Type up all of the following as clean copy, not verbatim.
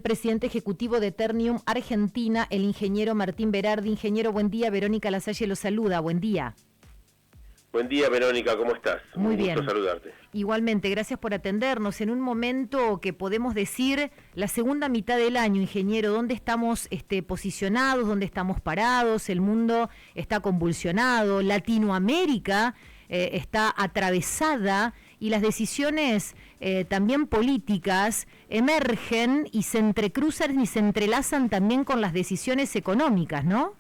presidente ejecutivo de Ternium Argentina, el ingeniero Martín Berardi. Ingeniero, buen día. Verónica Lasalle lo saluda. Buen día. Buen día, Verónica, ¿cómo estás? Muy bien. Un gusto saludarte. Igualmente, gracias por atendernos. En un momento que podemos decir la segunda mitad del año, ingeniero, ¿dónde estamos posicionados? ¿Dónde estamos parados? El mundo está convulsionado, Latinoamérica está atravesada y las decisiones también políticas emergen y se entrecruzan y se entrelazan también con las decisiones económicas, ¿no?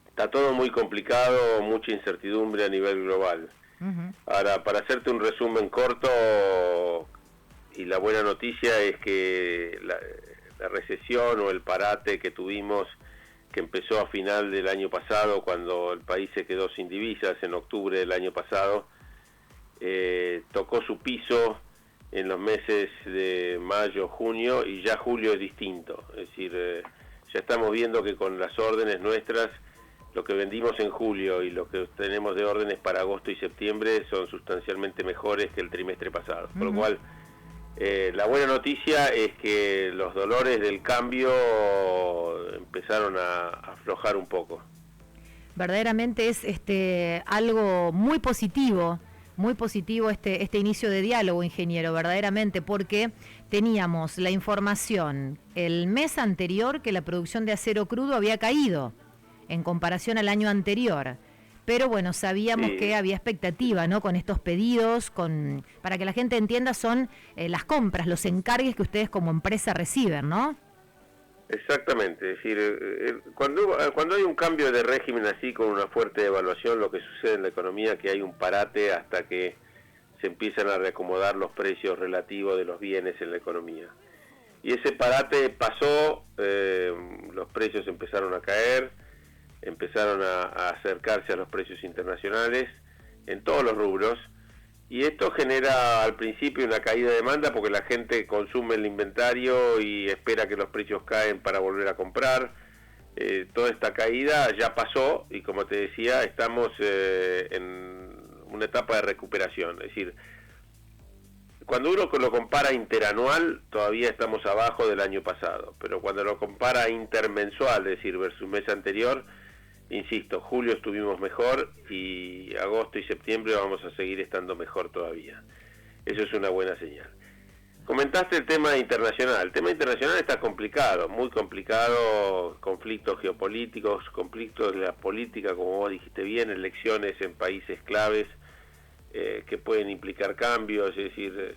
Está todo muy complicado, mucha incertidumbre a nivel global. Uh-huh. Ahora, para hacerte un resumen corto, y la buena noticia es que la recesión o el parate que tuvimos, que empezó a final del año pasado, cuando el país se quedó sin divisas en octubre del año pasado, tocó su piso en los meses de mayo, junio, y ya julio es distinto. Es decir, ya estamos viendo que con las órdenes nuestras, lo que vendimos en julio y lo que tenemos de órdenes para agosto y septiembre son sustancialmente mejores que el trimestre pasado. Uh-huh. Por lo cual, la buena noticia es que los dolores del cambio empezaron a aflojar un poco. Verdaderamente es algo muy positivo este inicio de diálogo, ingeniero, verdaderamente, porque teníamos la información el mes anterior que la producción de acero crudo había caído en comparación al año anterior. Pero bueno, sabíamos que había expectativa, ¿no? Con estos pedidos, para que la gente entienda, son las compras, los encargues que ustedes como empresa reciben, ¿no? Exactamente, es decir, cuando hay un cambio de régimen así, con una fuerte devaluación, lo que sucede en la economía es que hay un parate hasta que se empiezan a reacomodar los precios relativos de los bienes en la economía. Y ese parate pasó, los precios empezaron a caer, empezaron a acercarse a los precios internacionales en todos los rubros, y esto genera al principio una caída de demanda porque la gente consume el inventario y espera que los precios caen para volver a comprar. Toda esta caída ya pasó y, como te decía, estamos en una etapa de recuperación. Es decir, cuando uno lo compara interanual, todavía estamos abajo del año pasado, pero cuando lo compara intermensual, es decir, versus mes anterior, insisto, julio estuvimos mejor y agosto y septiembre vamos a seguir estando mejor todavía. Eso es una buena señal. Comentaste el tema internacional. El tema internacional está complicado, muy complicado, conflictos geopolíticos, conflictos de la política, como vos dijiste bien, elecciones en países claves que pueden implicar cambios, es decir,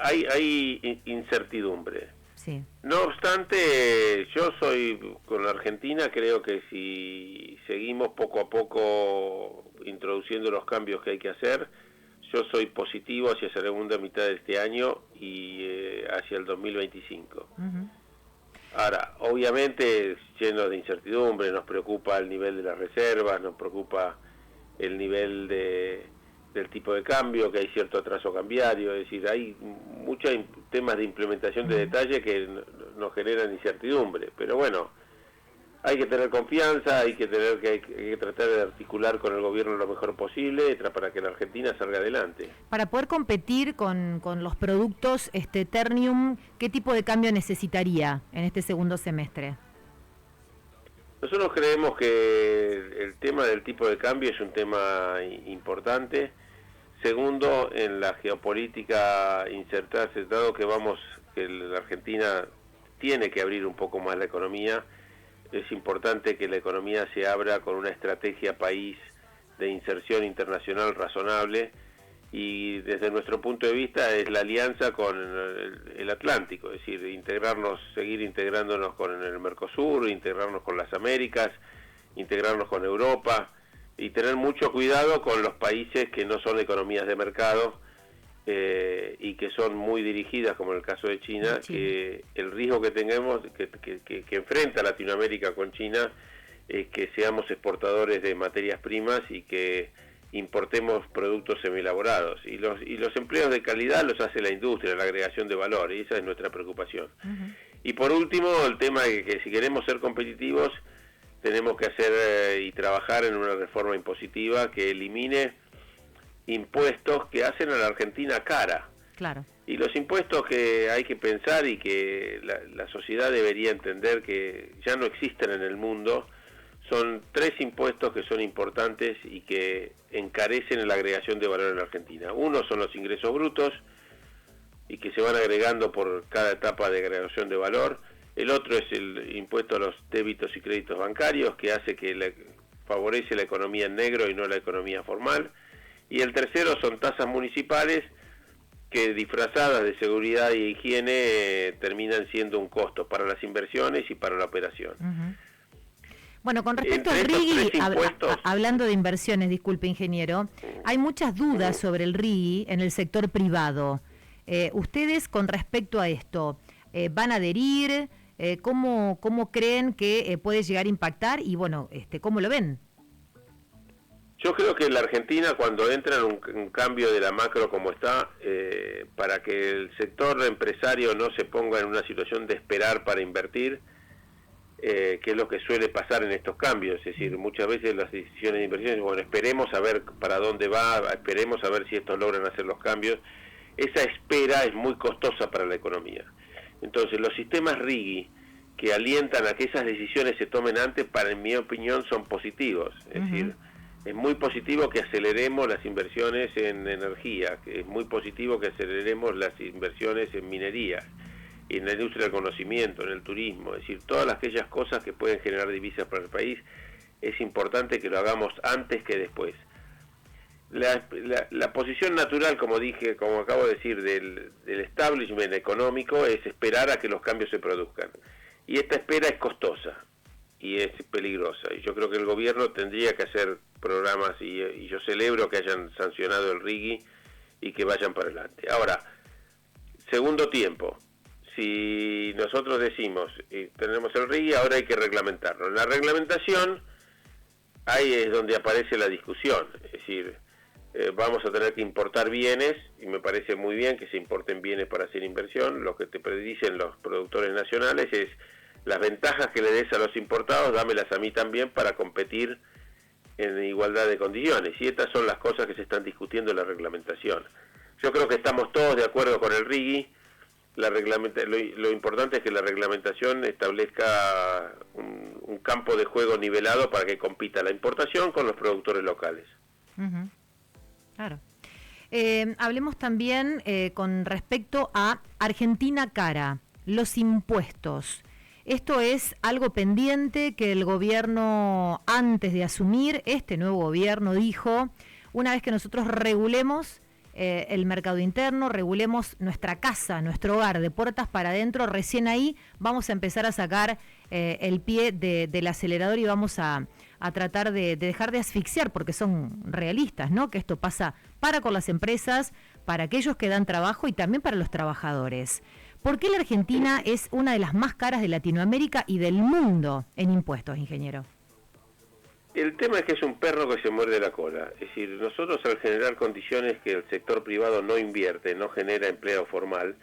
hay incertidumbre. Sí. No obstante, yo soy con la Argentina, creo que si seguimos poco a poco introduciendo los cambios que hay que hacer, yo soy positivo hacia la segunda mitad de este año y hacia el 2025. Uh-huh. Ahora, obviamente, lleno de incertidumbre, nos preocupa el nivel de las reservas, nos preocupa el nivel del tipo de cambio, que hay cierto atraso cambiario, es decir, hay muchos temas de implementación de detalle que nos generan incertidumbre, pero bueno, hay que tener confianza, hay que tratar de articular con el gobierno lo mejor posible para que la Argentina salga adelante. Para poder competir con los productos Ternium, ¿qué tipo de cambio necesitaría en este segundo semestre? Nosotros creemos que el tema del tipo de cambio es un tema importante. Segundo, en la geopolítica insertarse, dado que la Argentina tiene que abrir un poco más la economía, es importante que la economía se abra con una estrategia país de inserción internacional razonable, y desde nuestro punto de vista es la alianza con el Atlántico, es decir, seguir integrándonos con el Mercosur, integrarnos con las Américas, integrarnos con Europa, y tener mucho cuidado con los países que no son economías de mercado y que son muy dirigidas, como en el caso de China, que el riesgo que tengamos, que enfrenta Latinoamérica con China, es que seamos exportadores de materias primas y que importemos productos semielaborados, y los empleos de calidad los hace la industria, la agregación de valor, y esa es nuestra preocupación. Uh-huh. Y por último, el tema de que si queremos ser competitivos, tenemos que hacer y trabajar en una reforma impositiva que elimine impuestos que hacen a la Argentina cara. Claro. Y los impuestos que hay que pensar y que la sociedad debería entender que ya no existen en el mundo, son 3 impuestos que son importantes y que encarecen la agregación de valor en la Argentina. Uno son los ingresos brutos y que se van agregando por cada etapa de agregación de valor. El otro es el impuesto a los débitos y créditos bancarios, que hace que favorece la economía en negro y no la economía formal. Y el tercero son tasas municipales que, disfrazadas de seguridad y higiene, terminan siendo un costo para las inversiones y para la operación. Uh-huh. Bueno, con respecto al RIGI, hablando de inversiones, disculpe ingeniero, hay muchas dudas sobre el RIGI en el sector privado. ¿Ustedes con respecto a esto van a adherir? ¿Cómo creen que puede llegar a impactar? Y bueno, ¿cómo lo ven? Yo creo que la Argentina, cuando entra en un cambio de la macro como está, para que el sector empresario no se ponga en una situación de esperar para invertir, que es lo que suele pasar en estos cambios, es decir, muchas veces las decisiones de inversión, bueno, esperemos a ver para dónde va, esperemos a ver si estos logran hacer los cambios. Esa espera es muy costosa para la economía. Entonces, los sistemas RIGI que alientan a que esas decisiones se tomen antes, en mi opinión, son positivos. Es decir, es muy positivo que aceleremos las inversiones en energía, que es muy positivo que aceleremos las inversiones en minería, en la industria del conocimiento, en el turismo, es decir, todas aquellas cosas que pueden generar divisas para el país, es importante que lo hagamos antes que después. La posición natural, como acabo de decir, del establishment económico es esperar a que los cambios se produzcan. Y esta espera es costosa y es peligrosa. Y yo creo que el gobierno tendría que hacer programas, y yo celebro que hayan sancionado el RIGI y que vayan para adelante. Ahora, segundo tiempo. Si nosotros decimos, tenemos el RIGI, ahora hay que reglamentarlo. En la reglamentación, ahí es donde aparece la discusión. Es decir, vamos a tener que importar bienes, y me parece muy bien que se importen bienes para hacer inversión. Lo que te predicen los productores nacionales es las ventajas que le des a los importados, dámelas a mí también para competir en igualdad de condiciones. Y estas son las cosas que se están discutiendo en la reglamentación. Yo creo que estamos todos de acuerdo con el RIGI. Lo importante es que la reglamentación establezca un campo de juego nivelado para que compita la importación con los productores locales. Uh-huh. Claro. Hablemos también con respecto a Argentina Cara, los impuestos. Esto es algo pendiente que el gobierno, antes de asumir, este nuevo gobierno dijo, una vez que nosotros regulemos el mercado interno, regulemos nuestra casa, nuestro hogar, de puertas para adentro, recién ahí vamos a empezar a sacar el pie del acelerador y vamos a tratar de dejar de asfixiar, porque son realistas, ¿no? Que esto pasa con las empresas, para aquellos que dan trabajo y también para los trabajadores. ¿Por qué la Argentina es una de las más caras de Latinoamérica y del mundo en impuestos, ingeniero? El tema es que es un perro que se muerde la cola. Es decir, nosotros, al generar condiciones que el sector privado no invierte, no genera empleo formal,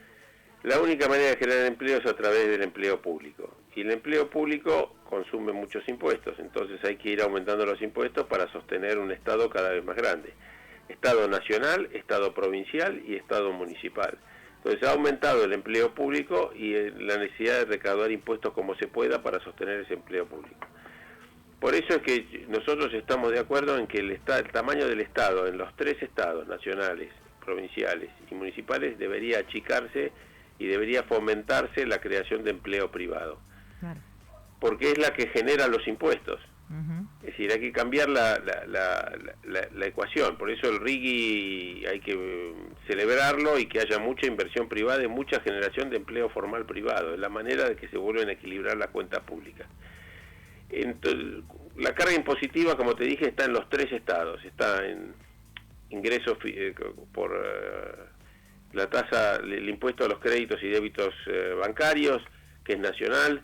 la única manera de generar empleo es a través del empleo público. Y el empleo público consume muchos impuestos, entonces hay que ir aumentando los impuestos para sostener un Estado cada vez más grande. Estado nacional, Estado provincial y Estado municipal. Entonces ha aumentado el empleo público y la necesidad de recaudar impuestos como se pueda para sostener ese empleo público. Por eso es que nosotros estamos de acuerdo en que el tamaño del Estado en los 3 estados, nacionales, provinciales y municipales, debería achicarse y debería fomentarse la creación de empleo privado. Claro. Porque es la que genera los impuestos. Uh-huh. Es decir, hay que cambiar la ecuación. Por eso el RIGI hay que celebrarlo y que haya mucha inversión privada y mucha generación de empleo formal privado. Es la manera de que se vuelvan a equilibrar las cuentas públicas. Entonces, la carga impositiva, como te dije, está en los 3 estados. Está en ingresos por la tasa, el impuesto a los créditos y débitos bancarios, que es nacional,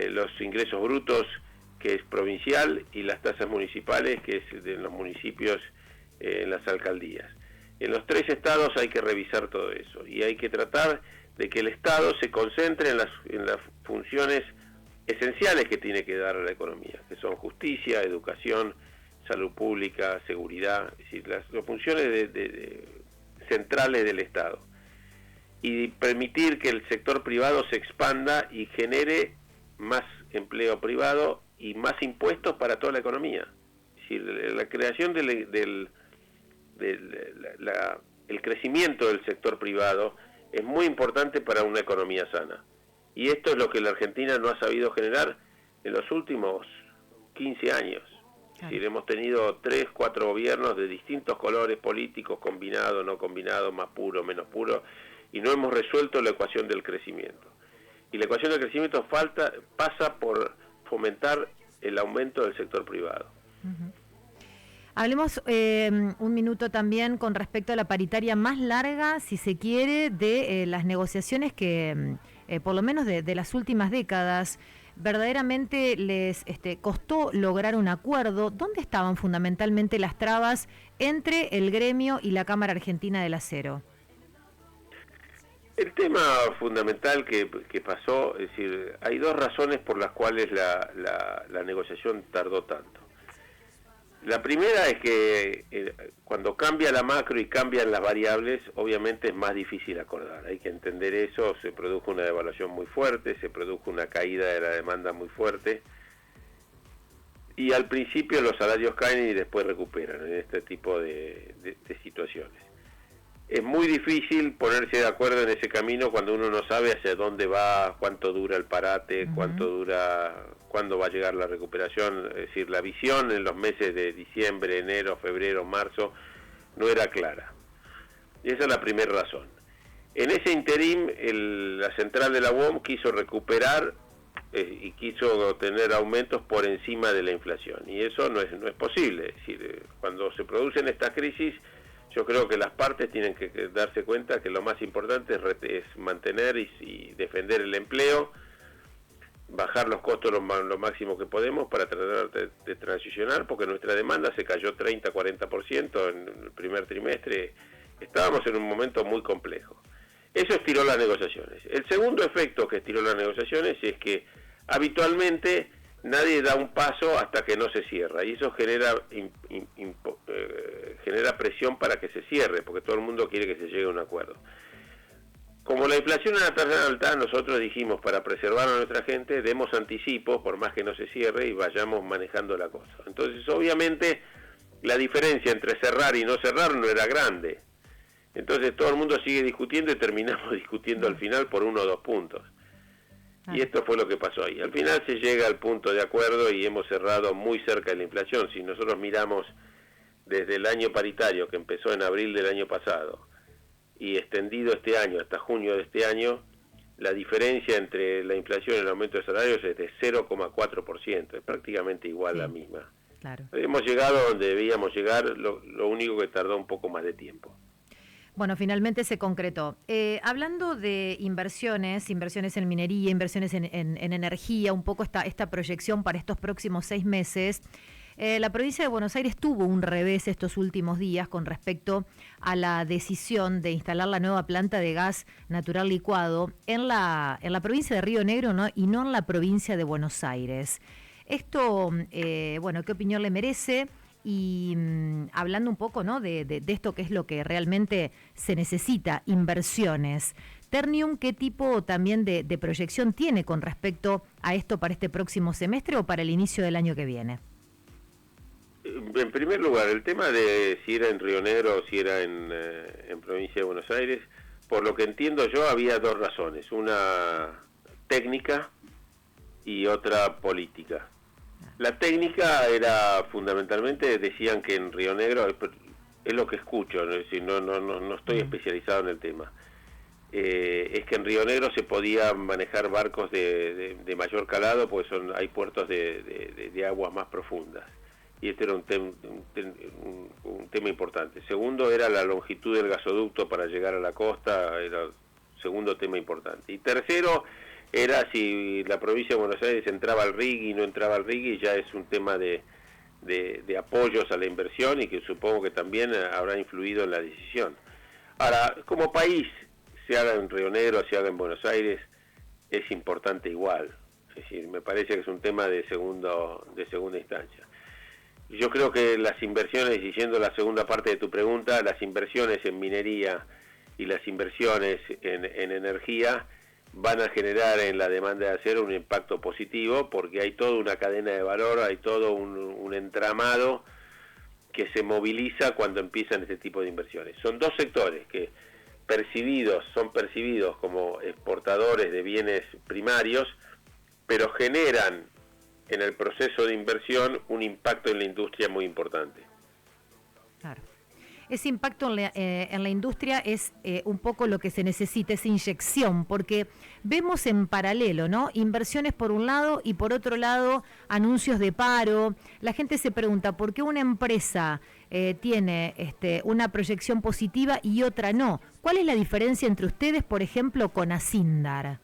los ingresos brutos, que es provincial, y las tasas municipales, que es de los municipios, en las alcaldías. En los 3 estados hay que revisar todo eso, y hay que tratar de que el Estado se concentre en las funciones esenciales que tiene que dar a la economía, que son justicia, educación, salud pública, seguridad, es decir, las funciones centrales del Estado. y permitir que el sector privado se expanda y genere más empleo privado y más impuestos para toda la economía. Es decir, la creación el crecimiento del sector privado es muy importante para una economía sana. Y esto es lo que la Argentina no ha sabido generar en los últimos 15 años. Es decir, hemos tenido 3, 4 gobiernos de distintos colores políticos, combinados, no combinados, más puro, menos puro, y no hemos resuelto la ecuación del crecimiento. Y la ecuación del crecimiento pasa por fomentar el aumento del sector privado. Uh-huh. Hablemos un minuto también con respecto a la paritaria más larga, si se quiere, de las negociaciones que, por lo menos de las últimas décadas, verdaderamente les costó lograr un acuerdo. ¿Dónde estaban fundamentalmente las trabas entre el gremio y la Cámara Argentina del Acero? El tema fundamental que pasó, es decir, hay dos razones por las cuales la negociación tardó tanto. La primera es que cuando cambia la macro y cambian las variables, obviamente es más difícil acordar. Hay que entender eso, se produjo una devaluación muy fuerte, se produjo una caída de la demanda muy fuerte, y al principio los salarios caen y después recuperan en este tipo de situaciones. Es muy difícil ponerse de acuerdo en ese camino cuando uno no sabe hacia dónde va, cuánto dura el parate, cuándo va a llegar la recuperación. Es decir, la visión en los meses de diciembre, enero, febrero, marzo no era clara. Y esa es la primera razón. En ese interín, la central de la UOM quiso recuperar y quiso tener aumentos por encima de la inflación. Y eso no es posible. Es decir, cuando se producen estas crisis, yo creo que las partes tienen que darse cuenta que lo más importante es mantener y defender el empleo, bajar los costos lo máximo que podemos para tratar de transicionar, porque nuestra demanda se cayó 30-40% en el primer trimestre. Estábamos en un momento muy complejo. Eso estiró las negociaciones. El segundo efecto que estiró las negociaciones es que habitualmente nadie da un paso hasta que no se cierra, y eso genera presión para que se cierre, porque todo el mundo quiere que se llegue a un acuerdo. Como la inflación era tan alta, nosotros dijimos, para preservar a nuestra gente, demos anticipos, por más que no se cierre, y vayamos manejando la cosa. Entonces, obviamente, la diferencia entre cerrar y no cerrar no era grande. Entonces, todo el mundo sigue discutiendo y terminamos discutiendo al final por 1 o 2 puntos. Y esto fue lo que pasó ahí. Al final se llega al punto de acuerdo y hemos cerrado muy cerca de la inflación. Si nosotros miramos desde el año paritario, que empezó en abril del año pasado, y extendido este año hasta junio de este año, la diferencia entre la inflación y el aumento de salarios es de 0,4%, es prácticamente igual la misma. Claro. Hemos llegado donde debíamos llegar, lo único que tardó un poco más de tiempo. Bueno, finalmente se concretó. Hablando de inversiones en minería, inversiones en energía, un poco esta proyección para estos próximos 6 meses, la provincia de Buenos Aires tuvo un revés estos últimos días con respecto a la decisión de instalar la nueva planta de gas natural licuado en la provincia de Río Negro, ¿no? Y no en la provincia de Buenos Aires. Esto, bueno, ¿qué opinión le merece? Y hablando un poco, ¿no?, de esto que es lo que realmente se necesita, inversiones. Ternium, ¿qué tipo también de proyección tiene con respecto a esto para este próximo semestre o para el inicio del año que viene? En primer lugar, el tema de si era en Río Negro o si era en provincia de Buenos Aires, por lo que entiendo yo, había 2 razones, una técnica y otra política. La técnica era fundamentalmente, decían que en Río Negro, es lo que escucho, es decir, no estoy especializado en el tema, es que en Río Negro se podían manejar barcos de mayor calado, porque hay puertos de aguas más profundas, y este era un tema importante. Segundo, era la longitud del gasoducto para llegar a la costa, era el segundo tema importante. Y tercero, era si la provincia de Buenos Aires entraba al RIG y no entraba al RIG, y ya es un tema de apoyos a la inversión, y que supongo que también habrá influido en la decisión. Ahora, como país, se haga en Río Negro, se haga en Buenos Aires, es importante igual. Es decir, me parece que es un tema de segunda instancia. Yo creo que las inversiones, y siendo la segunda parte de tu pregunta, las inversiones en minería y las inversiones en energía van a generar en la demanda de acero un impacto positivo, porque hay toda una cadena de valor, hay todo un entramado que se moviliza cuando empiezan este tipo de inversiones. Son dos sectores que son percibidos como exportadores de bienes primarios, pero generan en el proceso de inversión un impacto en la industria muy importante. Claro. Ese impacto en la industria es un poco lo que se necesita, esa inyección, porque vemos en paralelo, ¿no? Inversiones por un lado y por otro lado anuncios de paro. La gente se pregunta por qué una empresa tiene una proyección positiva y otra no. ¿Cuál es la diferencia entre ustedes, por ejemplo, con Asindar?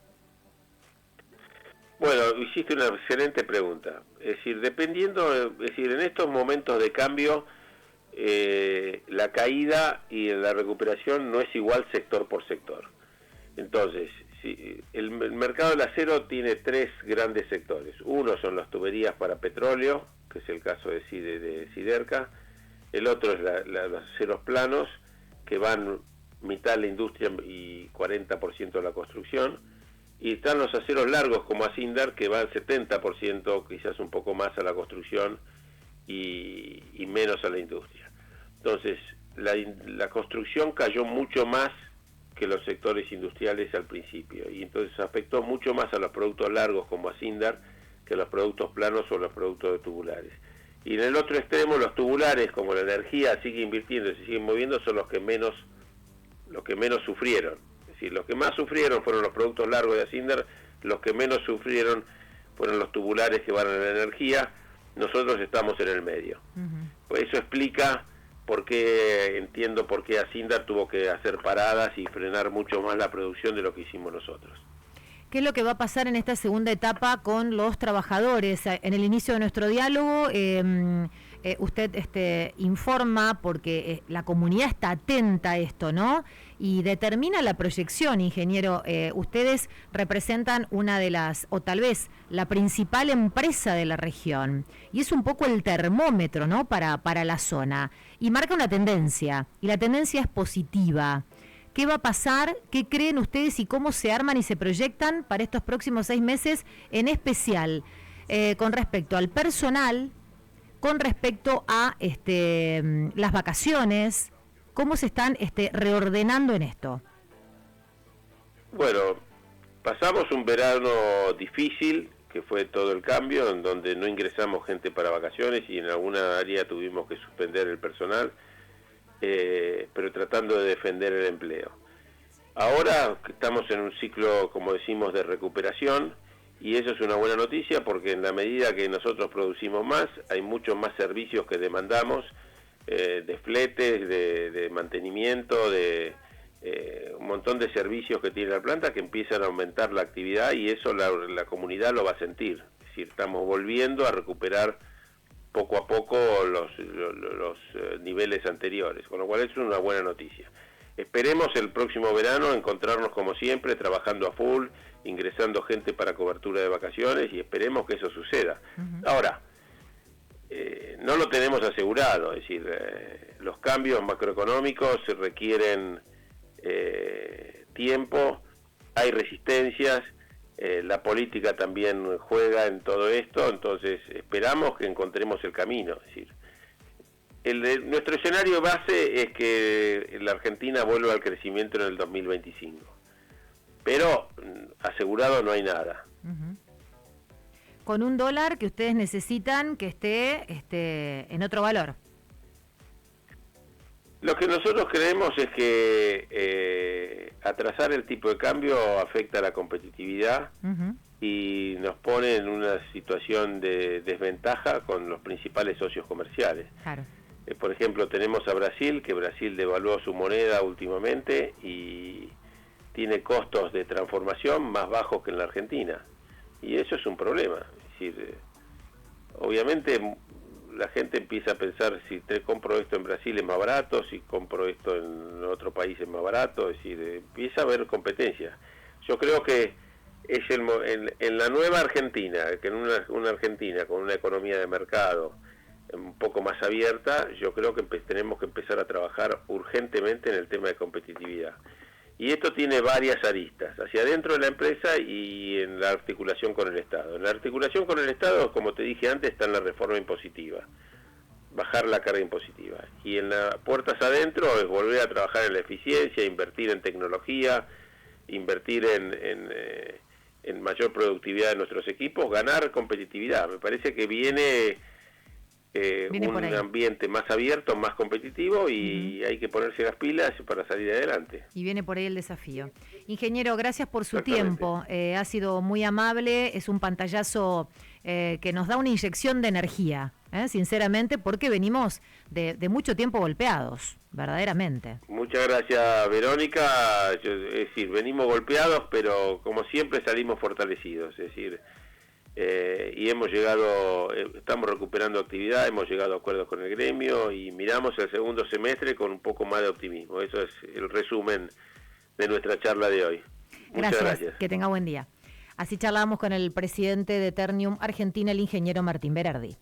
Bueno, hiciste una excelente pregunta. Es decir, en estos momentos de cambio, la caída y la recuperación no es igual sector por sector. Entonces, el mercado del acero tiene tres grandes sectores. Uno son las tuberías para petróleo, que es el caso de Siderca. El otro es los aceros planos, que van mitad a la industria y 40% a la construcción. Y están los aceros largos como Asindar, que van 70%, quizás un poco más a la construcción y menos a la industria. Entonces, la construcción cayó mucho más que los sectores industriales al principio, y entonces afectó mucho más a los productos largos como Asindar que a los productos planos o los productos de tubulares. Y en el otro extremo, los tubulares, como la energía sigue invirtiendo y se siguen moviendo, son los que menos sufrieron. Es decir, los que más sufrieron fueron los productos largos de Asindar, los que menos sufrieron fueron los tubulares que van a la energía. Nosotros estamos en el medio. Pues eso explica entiendo por qué Asindar tuvo que hacer paradas y frenar mucho más la producción de lo que hicimos nosotros. ¿Qué es lo que va a pasar en esta segunda etapa con los trabajadores? En el inicio de nuestro diálogo, usted informa, porque la comunidad está atenta a esto, ¿no? Y determina la proyección, ingeniero. Ustedes representan una de las, o tal vez la principal empresa de la región, y es un poco el termómetro, ¿no? Para la zona, y marca una tendencia, y la tendencia es positiva. ¿Qué va a pasar? ¿Qué creen ustedes y cómo se arman y se proyectan para estos próximos 6 meses, en especial con respecto al personal, con respecto a las vacaciones? ¿Cómo se están reordenando en esto? Bueno, pasamos un verano difícil, que fue todo el cambio, en donde no ingresamos gente para vacaciones y en alguna área tuvimos que suspender el personal, pero tratando de defender el empleo. Ahora estamos en un ciclo, como decimos, de recuperación, y eso es una buena noticia, porque en la medida que nosotros producimos más, hay muchos más servicios que demandamos, de fletes, de mantenimiento, de un montón de servicios que tiene la planta, que empiezan a aumentar la actividad, y eso la comunidad lo va a sentir. Es decir, estamos volviendo a recuperar poco a poco los niveles anteriores, con lo cual es una buena noticia. Esperemos el próximo verano encontrarnos como siempre, trabajando a full, ingresando gente para cobertura de vacaciones, y esperemos que eso suceda. Ahora, no lo tenemos asegurado, es decir, los cambios macroeconómicos requieren tiempo, hay resistencias, la política también juega en todo esto, entonces esperamos que encontremos el camino. Es decir, nuestro escenario base es que la Argentina vuelva al crecimiento en el 2025, pero asegurado no hay nada. Con un dólar que ustedes necesitan que esté en otro valor. Lo que nosotros creemos es que atrasar el tipo de cambio afecta a la competitividad y nos pone en una situación de desventaja con los principales socios comerciales. Claro. Por ejemplo, tenemos a Brasil, que Brasil devaluó su moneda últimamente y tiene costos de transformación más bajos que en la Argentina. Y eso es un problema. Es decir, obviamente la gente empieza a pensar, si te compro esto en Brasil es más barato, si compro esto en otro país es más barato, es decir, empieza a haber competencia. Yo creo que es en la nueva Argentina, que en una Argentina con una economía de mercado, un poco más abierta, yo creo que tenemos que empezar a trabajar urgentemente en el tema de competitividad. Y esto tiene varias aristas, hacia adentro de la empresa y en la articulación con el Estado. En la articulación con el Estado, como te dije antes, está en la reforma impositiva, bajar la carga impositiva. Y en las puertas adentro es volver a trabajar en la eficiencia, invertir en tecnología, invertir en mayor productividad de nuestros equipos, ganar competitividad. Me parece que viene un ambiente más abierto, más competitivo y hay que ponerse las pilas para salir adelante. Y viene por ahí el desafío. Ingeniero, gracias por su tiempo. Ha sido muy amable, es un pantallazo que nos da una inyección de energía, sinceramente, porque venimos de mucho tiempo golpeados, verdaderamente. Muchas gracias, Verónica. Es decir, venimos golpeados, pero como siempre salimos fortalecidos. Es decir, y hemos llegado, estamos recuperando actividad, hemos llegado a acuerdos con el gremio y miramos el segundo semestre con un poco más de optimismo. Eso es el resumen de nuestra charla de hoy. Muchas gracias. Que tenga buen día. Así charlábamos con el presidente de Ternium Argentina, el ingeniero Martín Berardi.